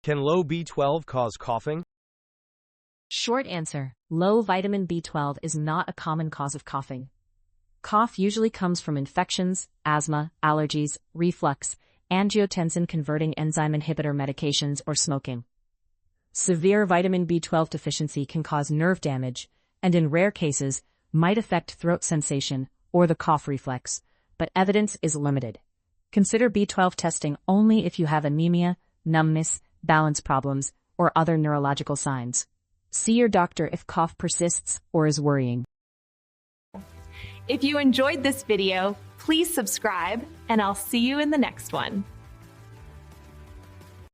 Can low B12 cause coughing? Short answer: low vitamin B12 is not a common cause of coughing. Cough usually comes from infections, asthma, allergies, reflux, angiotensin-converting enzyme inhibitor medications, or smoking. Severe vitamin B12 deficiency can cause nerve damage, and in rare cases, might affect throat sensation or the cough reflex, but evidence is limited. Consider B12 testing only if you have anemia, numbness, balance problems, or other neurological signs. See your doctor if cough persists or is worrying. If you enjoyed this video, please subscribe, and I'll see you in the next one.